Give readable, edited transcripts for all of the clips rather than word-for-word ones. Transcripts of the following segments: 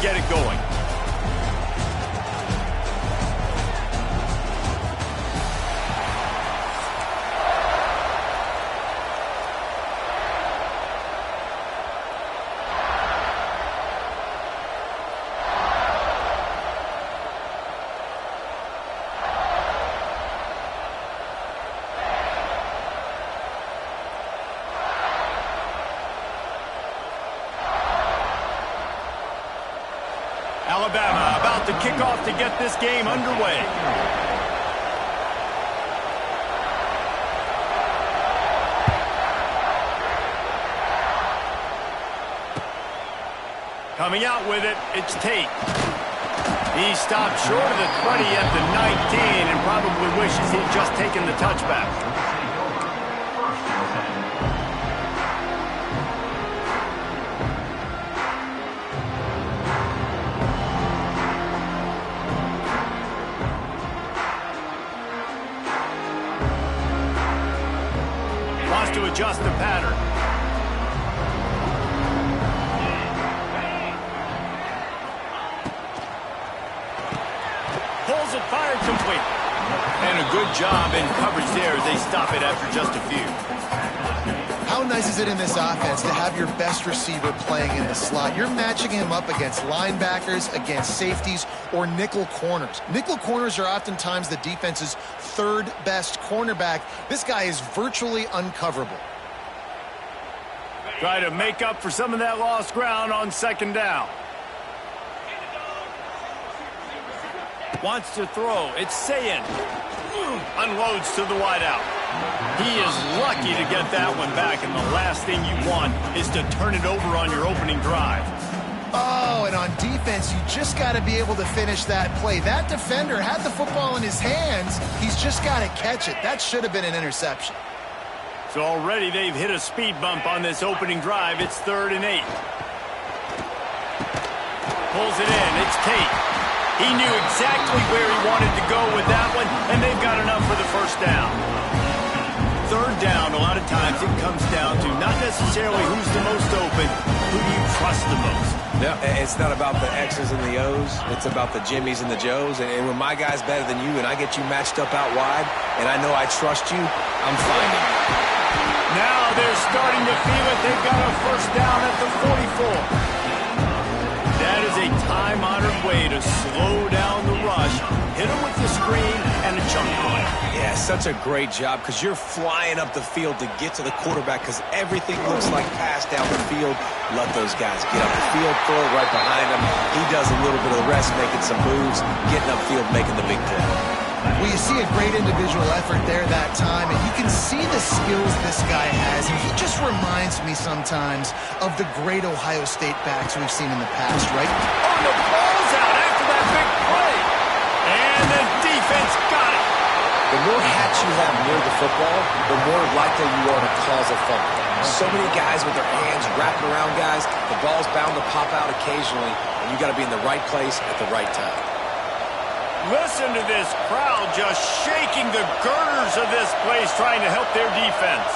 get it going. Alabama about to kick off to get this game underway. Coming out with it, it's Tate. He stopped short of the 20 at the 19 and probably wishes he'd just taken the touchback. To adjust the pattern. Pulls it, fired complete. And a good job in coverage there as they stop it after just a few. How nice is it in this offense to have your best receiver playing in the slot? You're matching him up against linebackers, against safeties, or nickel corners. Nickel corners are oftentimes the defense's third best cornerback. This guy is virtually uncoverable. Try to make up for some of that lost ground on second down. Wants to throw. It's Ncaa. Unloads to the wideout. He is lucky to get that one back, and the last thing you want is to turn it over on your opening drive. Oh, and on defense, you just got to be able to finish that play. That defender had the football in his hands. He's just got to catch it. That should have been an interception. So already they've hit a speed bump on this opening drive. It's 3rd and 8. Pulls it in. It's Tate. He knew exactly where he wanted to go with that one, and they've got enough for the first down. 3rd down, a lot of times it comes down to not necessarily who's the most open, who do you trust the most. No, it's not about the X's and the O's. It's about the Jimmies and the Joes. And when my guy's better than you and I get you matched up out wide, and I know I trust you, I'm finding you. Now they're starting to feel it. They've got a first down at the 44. That is a time-honored way to slow down the rush, hit them with the screen, and a chunk play. Yeah, such a great job because you're flying up the field to get to the quarterback because everything looks like pass down the field. Let those guys get up the field, throw it right behind him. He does a little bit of the rest, making some moves, getting upfield, making the big play. Well, you see a great individual effort there that time, and you can see the skills this guy has. And he just reminds me sometimes of the great Ohio State backs we've seen in the past, right? Oh, the ball's out after that big play. And the defense got it. The more hats you have near the football, the more likely you are to cause a fumble. So many guys with their hands wrapped around guys. The ball's bound to pop out occasionally, and you got to be in the right place at the right time. Listen to this crowd just shaking the girders of this place trying to help their defense.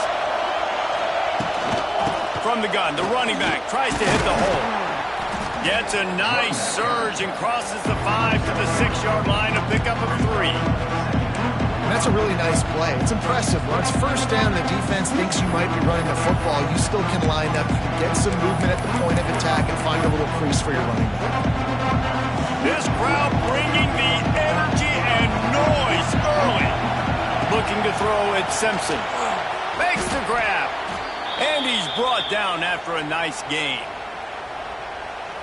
From the gun, the running back tries to hit the hole. Gets a nice surge and crosses the 5 to the 6-yard line to pick up a 3. That's a really nice play. It's impressive. Once first down, the defense thinks you might be running the football. You still can line up. You can get some movement at the point of attack and find a little crease for your running back. This crowd bringing the energy and noise early. Looking to throw at Simpson. Makes the grab. And he's brought down after a nice gain.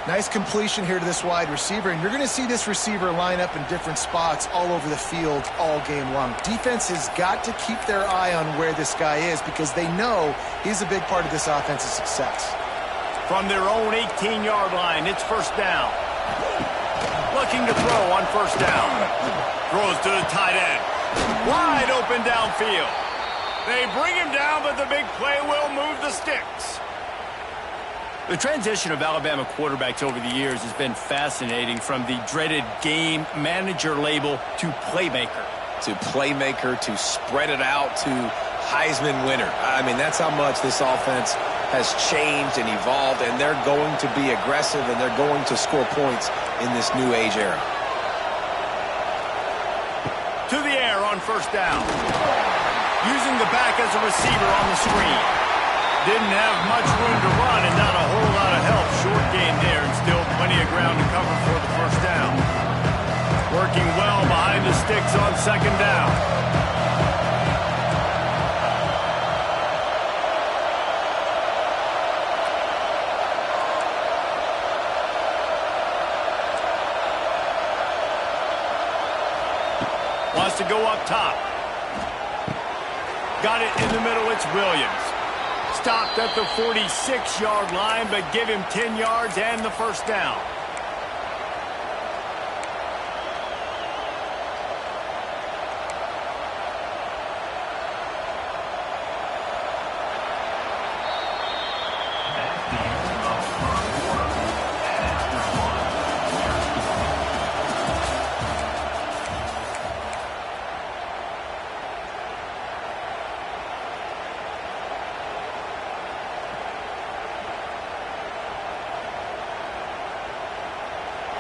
Nice completion here to this wide receiver, and you're going to see this receiver line up in different spots all over the field all game long. Defense has got to keep their eye on where this guy is because they know he's a big part of this offense's success. From their own 18-yard line, it's first down. Looking to throw on first down. Throws to the tight end. Wide open downfield. They bring him down, but the big play will move the sticks. The transition of Alabama quarterbacks over the years has been fascinating, from the dreaded game manager label to playmaker. To playmaker, to spread it out, to Heisman winner. I mean, that's how much this offense has changed and evolved, and they're going to be aggressive, and they're going to score points in this new age era. To the air on first down. Using the back as a receiver on the screen. Didn't have much room to run and not a whole lot of help. Short gain there and still plenty of ground to cover for the first down. Working well behind the sticks on second down. Wants to go up top. Got it in the middle, it's Williams. Stopped at the 46-yard line, but give him 10 yards and the first down.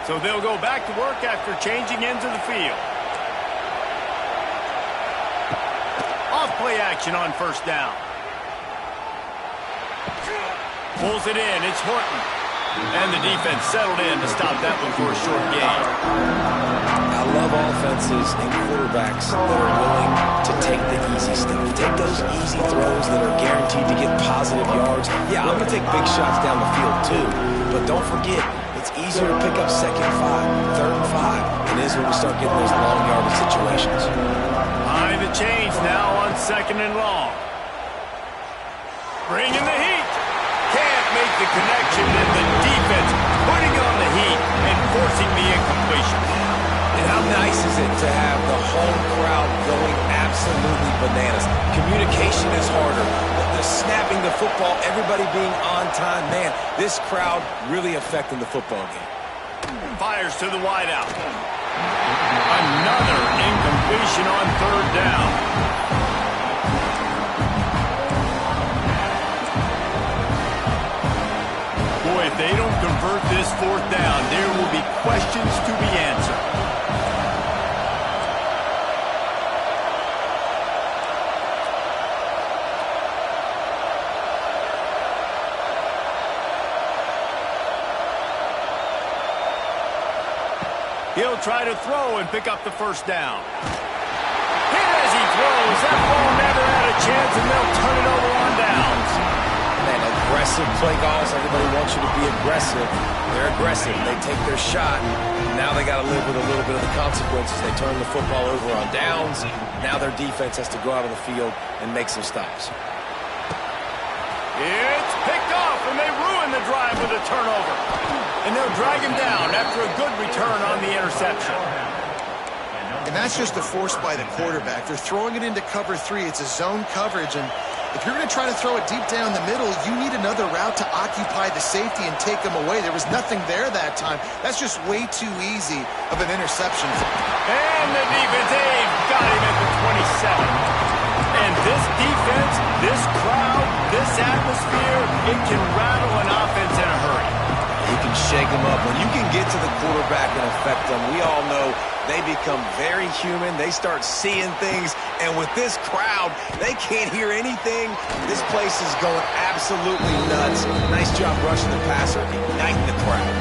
So they'll go back to work after changing ends of the field. Off play action on first down. Pulls it in. It's Horton. And the defense settled in to stop that one for a short gain. I love offenses and quarterbacks that are willing to take the easy stuff. Take those easy throws that are guaranteed to get positive yards. Yeah, I'm going to take big shots down the field too. But don't forget, it's easier to pick up second and 5, third and 5, than it is when we start getting those long yardage situations. Behind the chains now on second and long. Bringing the heat. Can't make the connection, and the defense putting on the heat and forcing the incompletion. And how nice is it to have the home crowd going absolutely bananas? Communication is harder. The snapping the football, everybody being on time. Man, this crowd really affecting the football game. Fires to the wideout. Another incompletion on third down. Boy, if they don't convert this fourth down, there will be questions to be answered. He'll try to throw and pick up the first down. Hit as he throws. That ball never had a chance, and they'll turn it over on downs. Man, aggressive play calls. Everybody wants you to be aggressive. They're aggressive. They take their shot. Now they got to live with a little bit of the consequences. They turn the football over on downs. Now their defense has to go out on the field and make some stops. It's picked off, and they ruin the drive with a turnover. And they'll drag him down after a good return on the interception. And that's just a force by the quarterback. They're throwing it into cover 3. It's a zone coverage, and if you're going to try to throw it deep down the middle, you need another route to occupy the safety and take them away. There was nothing there that time. That's just way too easy of an interception. And the defense, they've got him at the 27. And this defense, this crowd, this atmosphere, it can rattle an offense in a hurry. You can shake them up. When you can get to the quarterback and affect them, we all know they become very human. They start seeing things. And with this crowd, they can't hear anything. This place is going absolutely nuts. Nice job rushing the passer, igniting the crowd.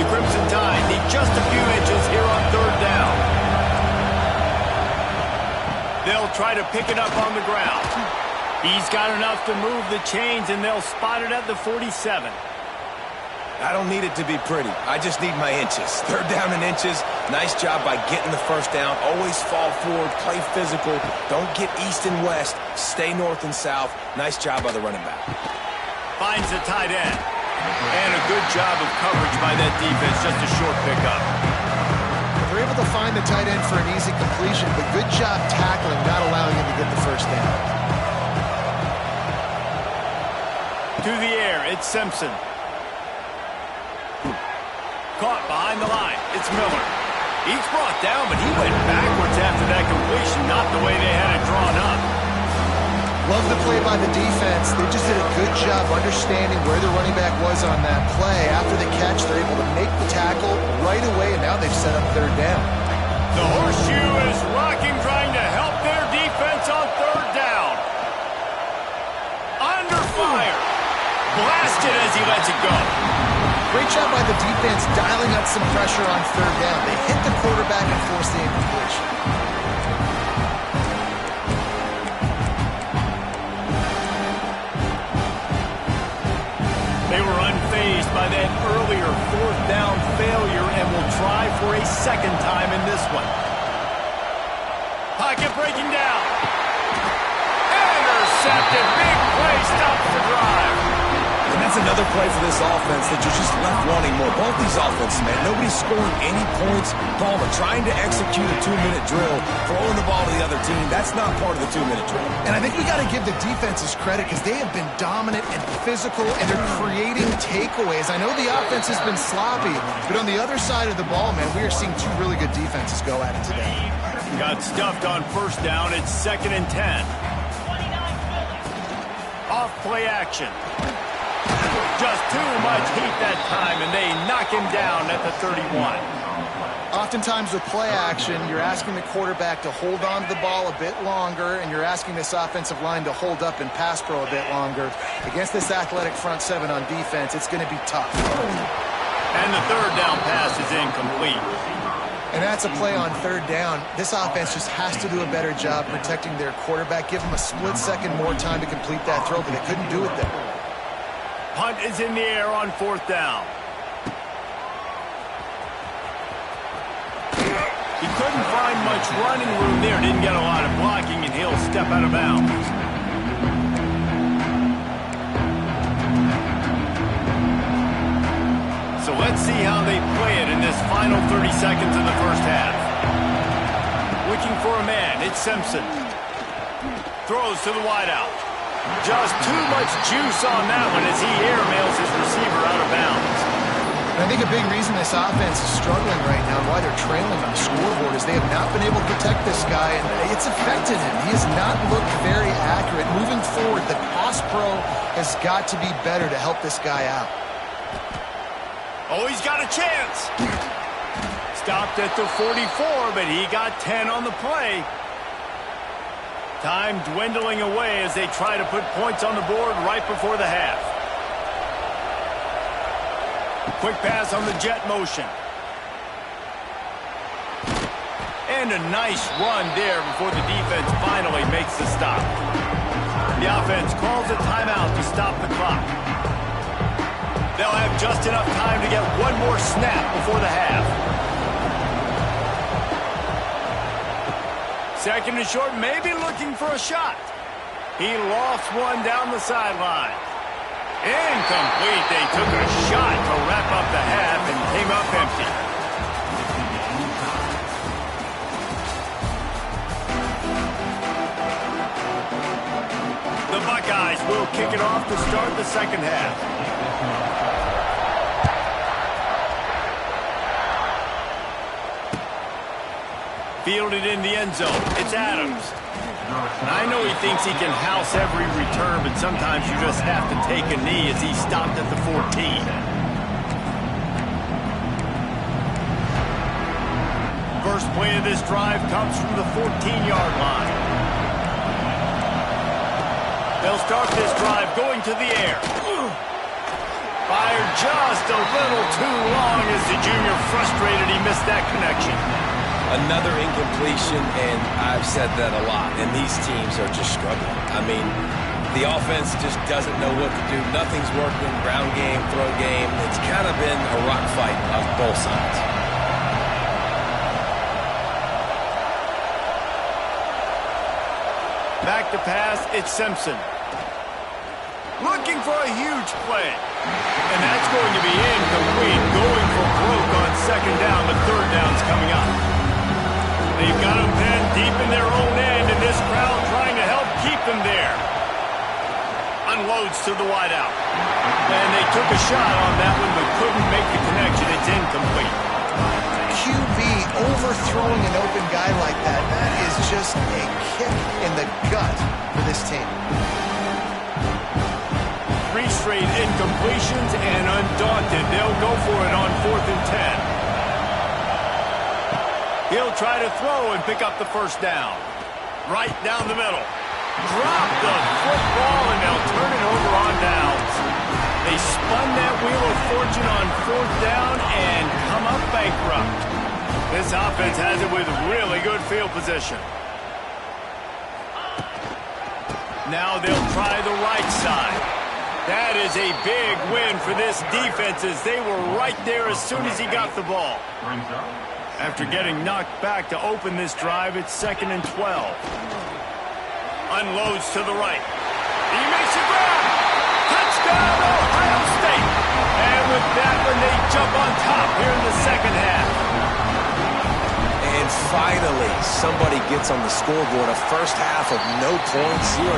The Crimson Tide need just a few inches here on third down. They'll try to pick it up on the ground. He's got enough to move the chains, and they'll spot it at the 47. I don't need it to be pretty. I just need my inches. Third down in inches. Nice job by getting the first down. Always fall forward, play physical. Don't get east and west. Stay north and south. Nice job by the running back. Finds the tight end. And a good job of coverage by that defense. Just a short pickup. They're able to find the tight end for an easy completion, but good job tackling, not allowing him to get the first down. To the air, it's Simpson. Caught behind the line. It's Miller. He's brought down, but he went backwards after that completion, not the way they had it drawn up. Love the play by the defense. They just did a good job understanding where the running back was on that play. After the catch, they're able to make the tackle right away, and now they've set up third down. The horseshoe is rocking, trying to help their defense on third down. Under fire. Blasted as he lets it go. Great job by the defense dialing up some pressure on third down. They hit the quarterback and forced the incompletion. They were unfazed by that earlier fourth down failure and will try for a second time in this one. Pocket breaking down. Intercepted. Big play stops the drive. And that's another play for this offense that you're just left wanting more. Both these offenses, man, nobody's scoring any points. Palmer trying to execute a 2-minute drill, throwing the ball to the other team. That's not part of the 2-minute drill. And I think we got to give the defenses credit because they have been dominant and physical, and they're creating takeaways. I know the offense has been sloppy, but on the other side of the ball, man, we are seeing two really good defenses go at it today. Got stuffed on first down. It's 2nd and 10. Off play action. Just too much heat that time, and they knock him down at the 31. Oftentimes with play action, you're asking the quarterback to hold on to the ball a bit longer, and you're asking this offensive line to hold up and pass pro a bit longer. Against this athletic front seven on defense, it's going to be tough. And the third down pass is incomplete. And that's a play on third down. This offense just has to do a better job protecting their quarterback. Give them a split second more time to complete that throw, but they couldn't do it there. Punt is in the air on fourth down. He couldn't find much running room there. Didn't get a lot of blocking, and he'll step out of bounds. So let's see how they play it in this final 30 seconds of the first half. Looking for a man, it's Simpson. Throws to the wideout. Just too much juice on that one as he airmails his receiver out of bounds. And I think a big reason this offense is struggling right now, why they're trailing on the scoreboard, is they have not been able to protect this guy, and it's affected him. He has not looked very accurate. Moving forward, the pass pro has got to be better to help this guy out. Oh, he's got a chance. Stopped at the 44, but he got 10 on the play. Time dwindling away as they try to put points on the board right before the half. Quick pass on the jet motion. And a nice run there before the defense finally makes the stop. The offense calls a timeout to stop the clock. They'll have just enough time to get one more snap before the half. Second and short, maybe looking for a shot. He lost one down the sideline. Incomplete. They took a shot to wrap up the half and came up empty. The Buckeyes will kick it off to start the second half. Fielded in the end zone. It's Adams. I know he thinks he can house every return, but sometimes you just have to take a knee as he stopped at the 14. First play of this drive comes from the 14-yard line. They'll start this drive going to the air. Fired just a little too long as the junior frustrated he missed that connection. Another incompletion, and I've said that a lot, and these teams are just struggling. I mean, the offense just doesn't know what to do. Nothing's working. Ground game, throw game. It's kind of been a rock fight on both sides. Back to pass, it's Simpson. Looking for a huge play. And that's going to be incomplete. Going for broke on second down, but third down's coming up. They've got them pinned deep in their own end, and this crowd trying to help keep them there. Unloads to the wideout. And they took a shot on that one, but couldn't make the connection. It's incomplete. QB overthrowing an open guy like that, that is just a kick in the gut for this team. 3 straight incompletions, and undaunted, they'll go for it on 4th and 10. He'll try to throw and pick up the first down. Right down the middle. Drop the football, and they'll turn it over on downs. They spun that wheel of fortune on 4th down and come up bankrupt. This offense has it with really good field position. Now they'll try the right side. That is a big win for this defense, as they were right there as soon as he got the ball. After getting knocked back to open this drive, it's 2nd and 12. Unloads to the right. He makes a grab. Touchdown, Ohio State. And with that one, they jump on top here in the second half. And finally, somebody gets on the scoreboard. A first half of no points, 0-0.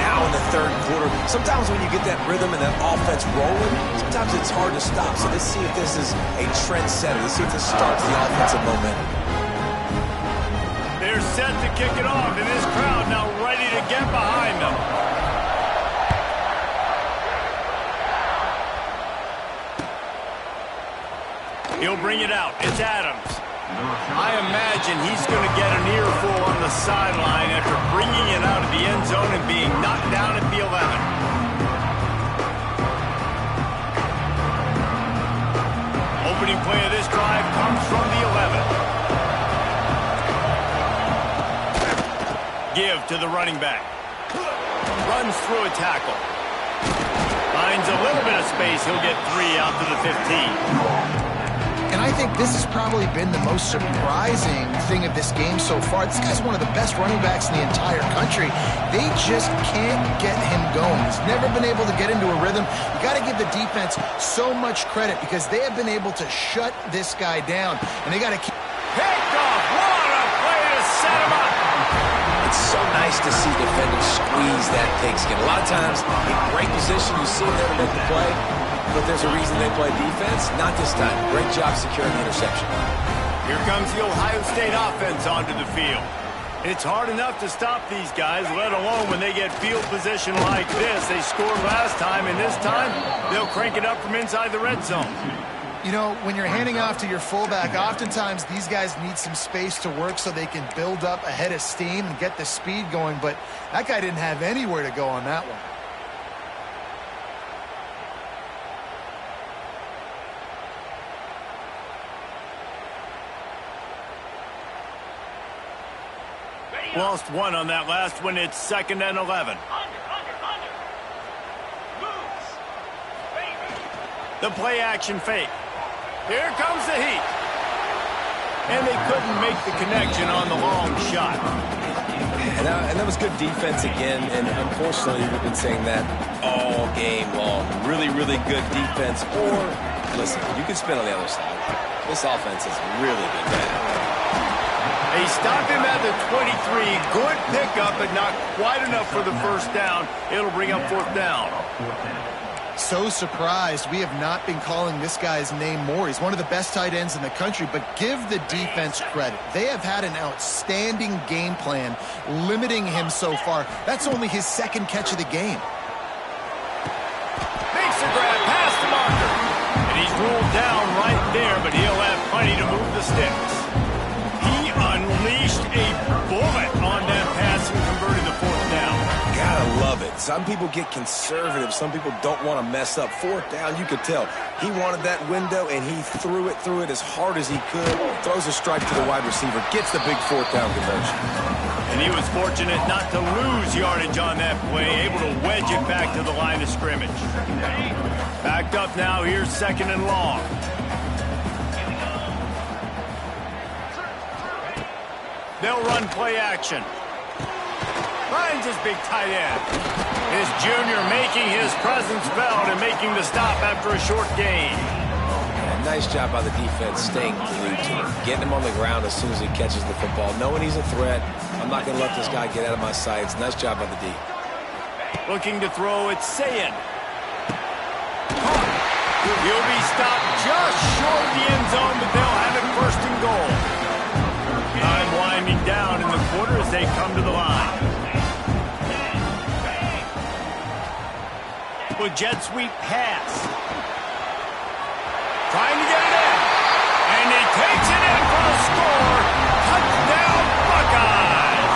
Now in the third quarter. Sometimes when you get that rhythm and that offense rolling, sometimes it's hard to stop. So let's see if this is a trendsetter. Let's see if this starts the offensive momentum. They're set to kick it off, and this crowd now ready to get behind them. He'll bring it out. It's Adams. I imagine he's going to get an earful on the sideline after bringing it out of the end zone and being knocked down at the 11. Opening play of this drive comes from the 11. Give to the running back. Runs through a tackle. Finds a little bit of space. He'll get 3 out to the 15. And I think this has probably been the most surprising thing of this game so far. This guy's one of the best running backs in the entire country. They just can't get him going. He's never been able to get into a rhythm. You got to give the defense so much credit because they have been able to shut this guy down. And they got to keep... Picked off. What a play to set him up. It's so nice to see defenders squeeze that pigskin. A lot of times, in great position, you see them there to make the play, but there's a reason they play defense. Not this time. Great job securing the interception. Here comes the Ohio State offense onto the field. It's hard enough to stop these guys, let alone when they get field position like this. They scored last time, and this time, they'll crank it up from inside the red zone. You know, when you're handing off to your fullback, oftentimes these guys need some space to work so they can build up a head of steam and get the speed going, but that guy didn't have anywhere to go on that one. Lost 1 on that last one. It's 2nd and 11. The play action fake. Here comes the heat. And they couldn't make the connection on the long shot. And that was good defense again, and unfortunately we've been saying that all game long. Really, really good defense. Or, listen, you can spin on the other side. This offense is really good now. They stop him at the 23. Good pickup, but not quite enough for the first down. It'll bring up 4th down. So surprised we have not been calling this guy's name more. He's one of the best tight ends in the country, but give the defense credit. They have had an outstanding game plan limiting him so far. That's only his 2nd catch of the game. Makes the grab past the marker. And he's ruled down right there, but he'll have plenty to move the sticks. He unleashed a bullet on that pass and converted the 4th down. Gotta love it. Some people get conservative. Some people don't want to mess up. 4th down, you could tell. He wanted that window, and he threw it as hard as he could. Throws a strike to the wide receiver. Gets the big 4th down conversion. And he was fortunate not to lose yardage on that play. Able to wedge it back to the line of scrimmage. Backed up now. Here's 2nd and long. They'll run play action. Finds his big tight end. His junior making his presence felt and making the stop after a short gain. And nice job by the defense staying glued to him. Getting him on the ground as soon as he catches the football. Knowing he's a threat. I'm not going to let this guy get out of my sights. Nice job by the D. Looking to throw, it's Ncaa. He'll be stopped just short of the end zone, but they'll have it with jet sweep pass. Trying to get it in. And he takes it in for the score. Touchdown, Buckeyes.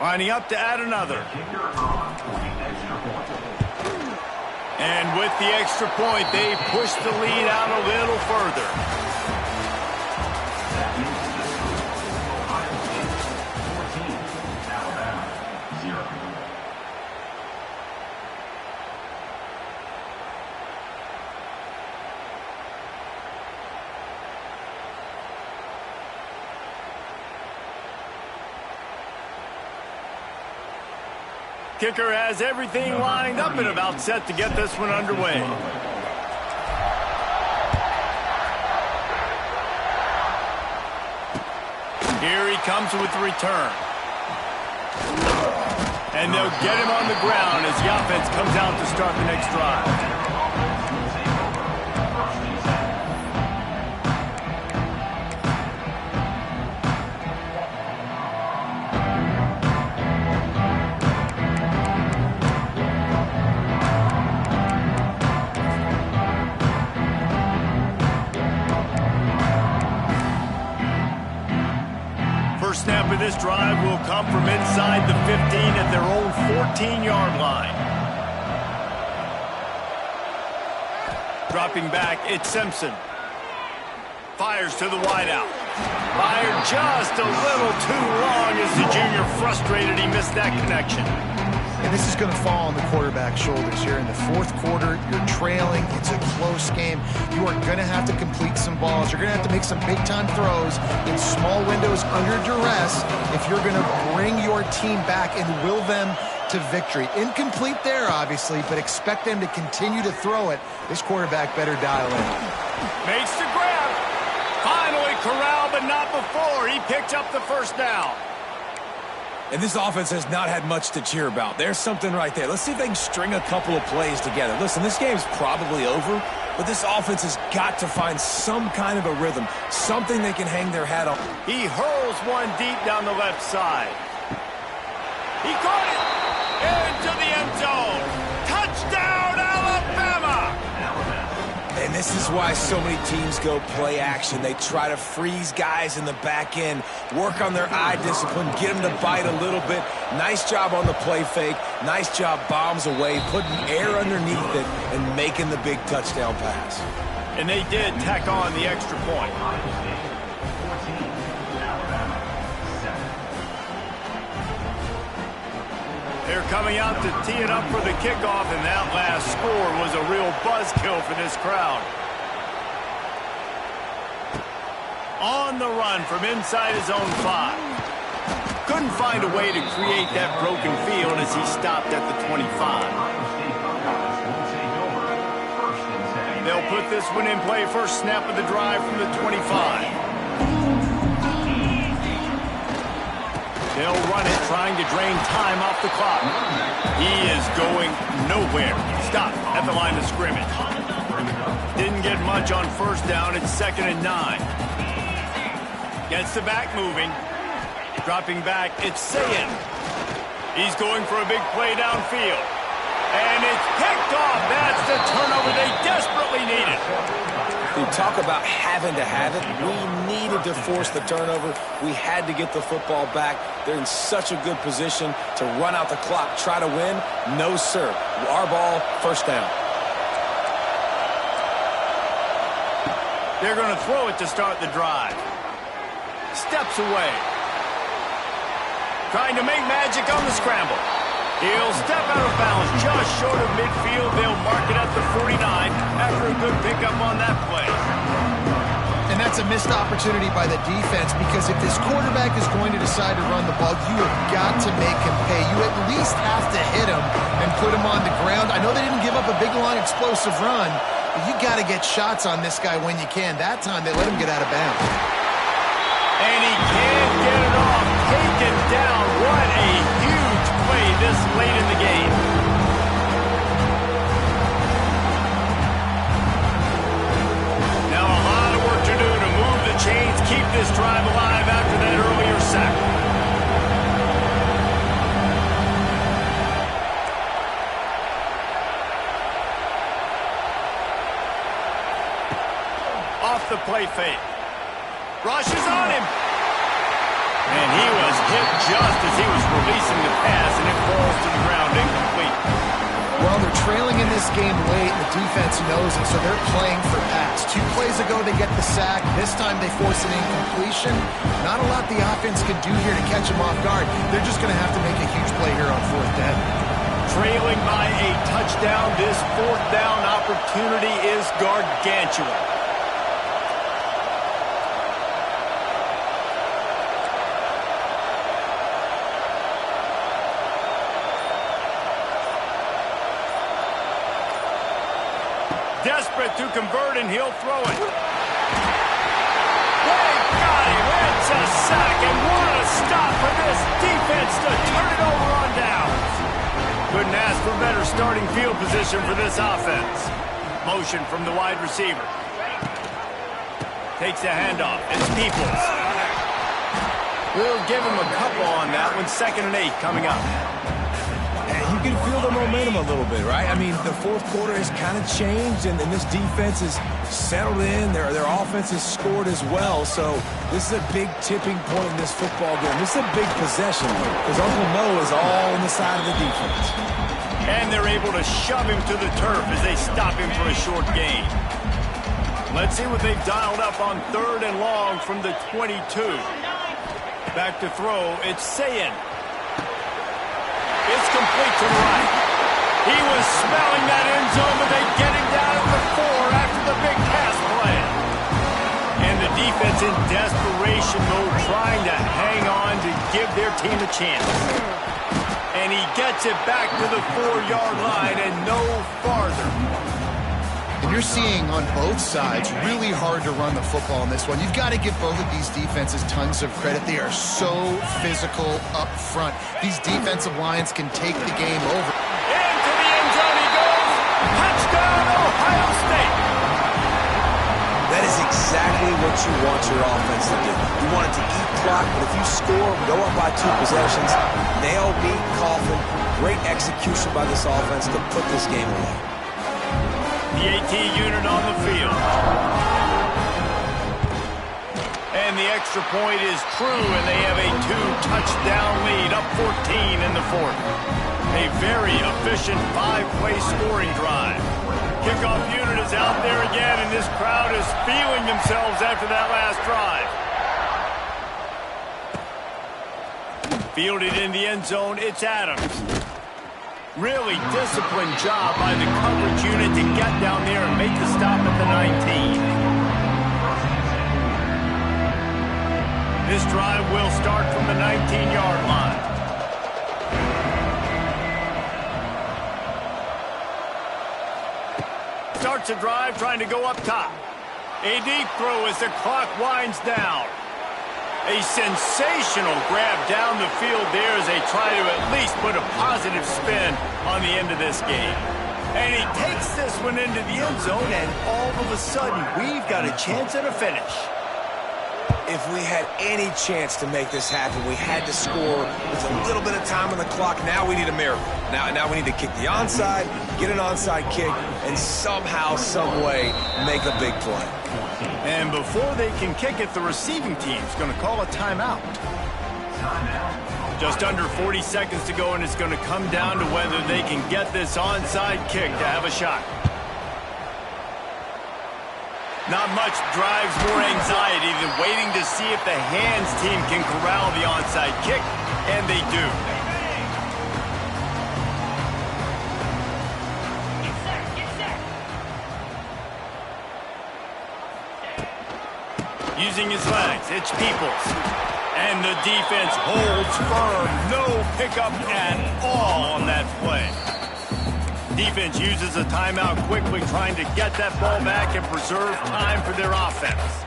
Lining up to add another. And with the extra point, they push the lead out a little further. Kicker has everything lined up and about set to get this one underway. Here he comes with the return. And they'll get him on the ground as the offense comes out to start the next drive. Snap of this drive will come from inside the 15 at their own 14-yard line. Dropping back, it's Simpson. Fires to the wideout. Fired just a little too long as the junior frustrated he missed that connection. And this is going to fall on the quarterback's shoulders here in the fourth quarter. You're trailing. It's a close game. You are going to have to complete some balls. You're going to have to make some big-time throws in small windows under duress if you're going to bring your team back and will them to victory. Incomplete there, obviously, but expect them to continue to throw it. This quarterback better dial in. Makes the grab. Finally corralled, but not before. He picked up the first down. And this offense has not had much to cheer about. There's something right there. Let's see if they can string a couple of plays together. Listen, this game's probably over, but this offense has got to find some kind of a rhythm, something they can hang their hat on. He hurls one deep down the left side. He caught it into the end zone. Touchdown, Alabama! And this is why so many teams go play action. They try to freeze guys in the back end, work on their eye discipline, get them to bite a little bit. Nice job on the play fake. Nice job bombs away, putting air underneath it and making the big touchdown pass. And they did tack on the extra point. They're coming out to tee it up for the kickoff, and that last score was a real buzzkill for this crowd. On the run from inside his own 5. Couldn't find a way to create that broken field as he stopped at the 25. They'll put this one in play first snap of the drive from the 25. They'll run it, trying to drain time off the clock. He is going nowhere. Stop at the line of scrimmage. Didn't get much on first down. It's 2nd and 9. Gets the back moving. Dropping back, it's Ncaa. He's going for a big play downfield. And it's picked off. That's the turnover they desperately needed. We talk about having to have it. We needed to force the turnover. We had to get the football back. They're in such a good position to run out the clock, try to win. No, sir. Our ball, first down. They're going to throw it to start the drive. Steps away. Trying to make magic on the scramble. He'll step out of bounds just short of midfield. They'll mark it at the 49 after a good pickup on that play. And that's a missed opportunity by the defense, because if this quarterback is going to decide to run the ball, you have got to make him pay. You at least have to hit him and put him on the ground. I know they didn't give up a big, long, explosive run, but you got to get shots on this guy when you can. That time they let him get out of bounds. And he can't get it off. Taken down play fake. Rushes on him. And he was hit just as he was releasing the pass, and it falls to the ground incomplete. Well, they're trailing in this game late, and the defense knows it, so they're playing for pass. 2 plays ago, they get the sack. This time, they force an incompletion. Not a lot the offense can do here to catch them off guard. They're just going to have to make a huge play here on 4th down. Trailing by a touchdown, this 4th down opportunity is gargantuan. Desperate to convert, and he'll throw it. They got him. It's a sack, and what a stop for this defense to turn it over on downs. Couldn't ask for better starting field position for this offense. Motion from the wide receiver. Takes a handoff. It's Peoples. We'll give him a couple on that one. 2nd and 8 coming up. You can feel the momentum a little bit, right? I mean, the 4th quarter has kind of changed, and this defense has settled in. Their offense has scored as well, so this is a big tipping point in this football game. This is a big possession because Uncle Mo is all on the side of the defense. And they're able to shove him to the turf as they stop him for a short gain. Let's see what they've dialed up on 3rd and long from the 22. Back to throw, it's Ncaa. It's complete to the right. He was smelling that end zone, but they get him down at the 4 after the big pass play. And the defense in desperation mode, trying to hang on to give their team a chance. And he gets it back to the 4-yard line and no farther. And you're seeing on both sides really hard to run the football in this one. You've got to give both of these defenses tons of credit. They are so physical up front. These defensive lines can take the game over. Into the end zone he goes. Touchdown, Ohio State. That is exactly what you want your offense to do. You want it to eat clock, but if you score, go up by 2 possessions, nail, beat, coffin, great execution by this offense to put this game away. The AT unit on the field. And the extra point is true, and they have a 2-touchdown lead, up 14 in the 4th. A very efficient 5-play scoring drive. Kickoff unit is out there again, and this crowd is feeling themselves after that last drive. Fielded in the end zone, it's Adams. Really disciplined job by the coverage unit to get down there and make the stop at the 19. This drive will start from the 19-yard line. Starts a drive trying to go up top. A deep throw as the clock winds down. A sensational grab down the field there as they try to at least put a positive spin on the end of this game. And he takes this one into the end zone, and all of a sudden, we've got a chance at a finish. If we had any chance to make this happen, we had to score with a little bit of time on the clock. Now we need a miracle. Now we need to kick the onside, get an onside kick, and somehow, some way, make a big play. And before they can kick it, the receiving team's going to call a timeout. Just under 40 seconds to go, and it's going to come down to whether they can get this onside kick to have a shot. Not much drives more anxiety than waiting to see if the hands team can corral the onside kick, and they do. Using his legs, it's Peoples. And the defense holds firm. No pickup at all on that play. Defense uses a timeout quickly, trying to get that ball back and preserve time for their offense.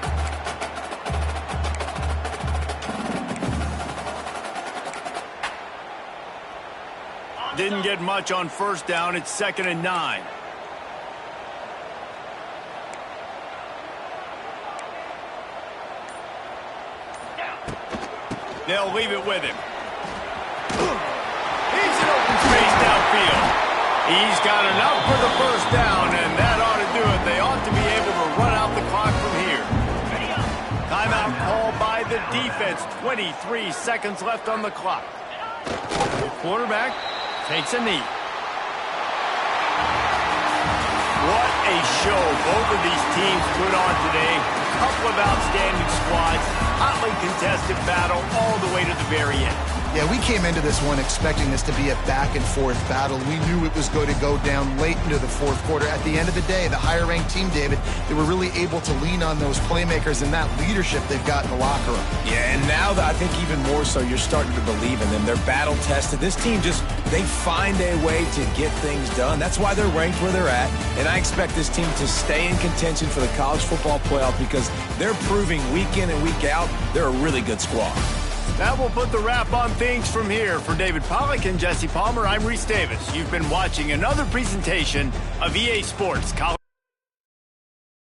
Didn't get much on 1st down. It's 2nd and 9. They'll leave it with him. He's in open space downfield. He's got enough for the 1st down, and that ought to do it. They ought to be able to run out the clock from here. With 23 seconds left on the clock. The quarterback takes a knee. What a show both of these teams put on today. A couple of outstanding squads. Hotly contested battle all the way to the very end. Yeah, we came into this one expecting this to be a back-and-forth battle. We knew it was going to go down late into the fourth quarter. At the end of the day, the higher-ranked team, David, they were really able to lean on those playmakers and that leadership they've got in the locker room. Yeah, and now I think even more so, you're starting to believe in them. They're battle-tested. This team they find a way to get things done. That's why they're ranked where they're at. And I expect this team to stay in contention for the college football playoff because they're proving week in and week out they're a really good squad. That will put the wrap on things from here. For David Pollack and Jesse Palmer, I'm Reese Davis. You've been watching another presentation of EA Sports College